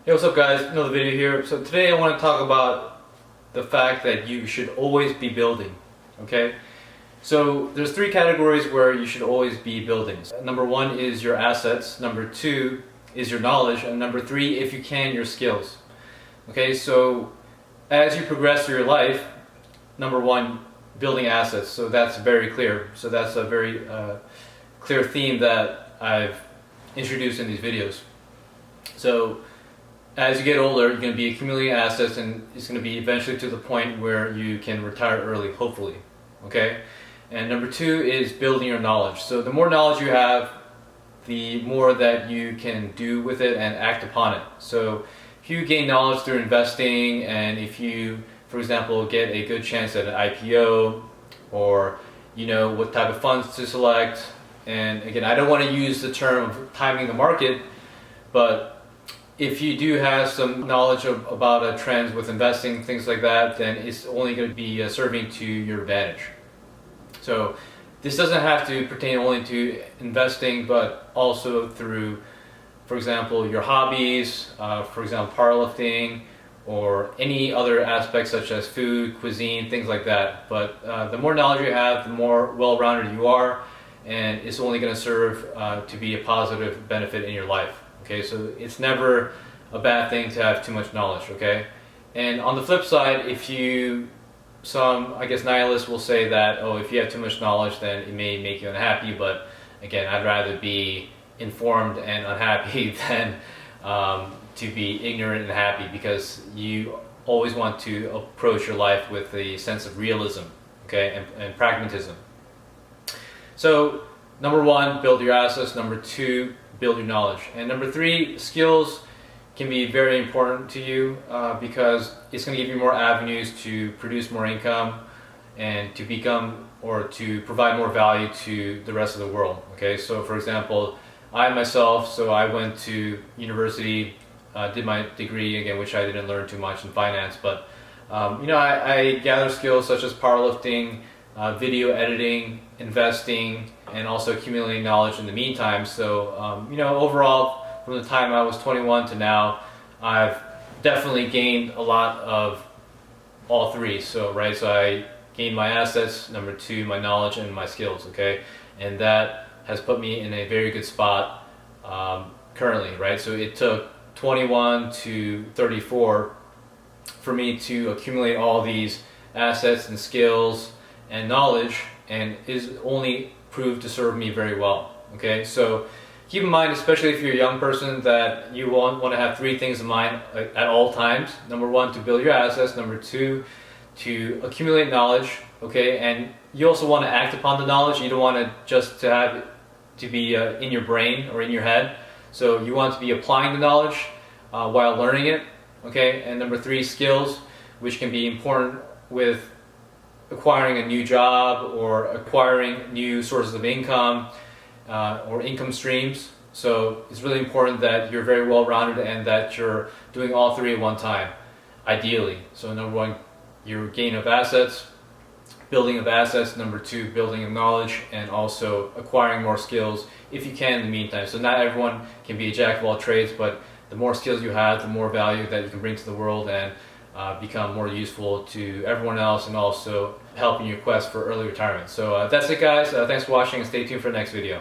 Hey, what's up guys? Another video here. So today I want to talk about the fact that you should always be building, okay? So there's three categories where you should always be building. Number one is your assets, number two is your knowledge, and number three, if you can, your skills. Okay, so as you progress through your life, number one, building assets, so that's very clear. So that's a very clear theme that I've introduced in these videos. So as you get older, you're going to be accumulating assets, and it's going to be eventually to the point where you can retire early, hopefully. Okay? And number two is building your knowledge. So the more knowledge you have, the more that you can do with it and act upon it. So if you gain knowledge through investing, and if you, for example, get a good chance at an IPO, or you know what type of funds to select, and again, I don't want to use the term of timing the market, but if you do have some knowledge about trends with investing, things like that, then it's only going to be serving to your advantage. So this doesn't have to pertain only to investing, but also through, for example, your hobbies, for example, powerlifting, or any other aspects such as food, cuisine, things like that. But the more knowledge you have, the more well-rounded you are, and it's only going to serve to be a positive benefit in your life. Okay, so it's never a bad thing to have too much knowledge, okay? And on the flip side, if you, some, I guess, nihilists will say that, oh, if you have too much knowledge, then it may make you unhappy, but again, I'd rather be informed and unhappy than to be ignorant and happy, because you always want to approach your life with a sense of realism, okay, and pragmatism. So, number one, build your assets. Number two, build your knowledge. And number three, skills can be very important to you because it's going to give you more avenues to produce more income and to become, or to provide more value to the rest of the world. Okay, so for example, I myself, so I went to university, did my degree, again, which I didn't learn too much in finance, but you know, I gathered skills such as powerlifting, video editing, investing, and also accumulating knowledge in the meantime. So you know, overall, from the time I was 21 to now, I've definitely gained a lot of all three. So right, so I gained my assets, number two, my knowledge, and my skills. Okay, and that has put me in a very good spot currently. Right, so it took 21 to 34 for me to accumulate all these assets and skills and knowledge, and is only proved to serve me very well. Okay, so keep in mind, especially if you're a young person, that you want to have three things in mind at all times. Number one, to build your assets. Number two, to accumulate knowledge. Okay, and you also want to act upon the knowledge. You don't want to just to have it to be in your brain or in your head. So you want to be applying the knowledge while learning it. Okay, and number three, skills, which can be important with acquiring a new job or acquiring new sources of income or income streams. So it's really important that you're very well-rounded and that you're doing all three at one time, ideally. So number one, your gain of assets, building of assets. Number two, building of knowledge, and also acquiring more skills if you can in the meantime. So not everyone can be a jack of all trades, but the more skills you have, the more value that you can bring to the world and become more useful to everyone else, and also help in your quest for early retirement. So that's it guys, thanks for watching, and stay tuned for the next video.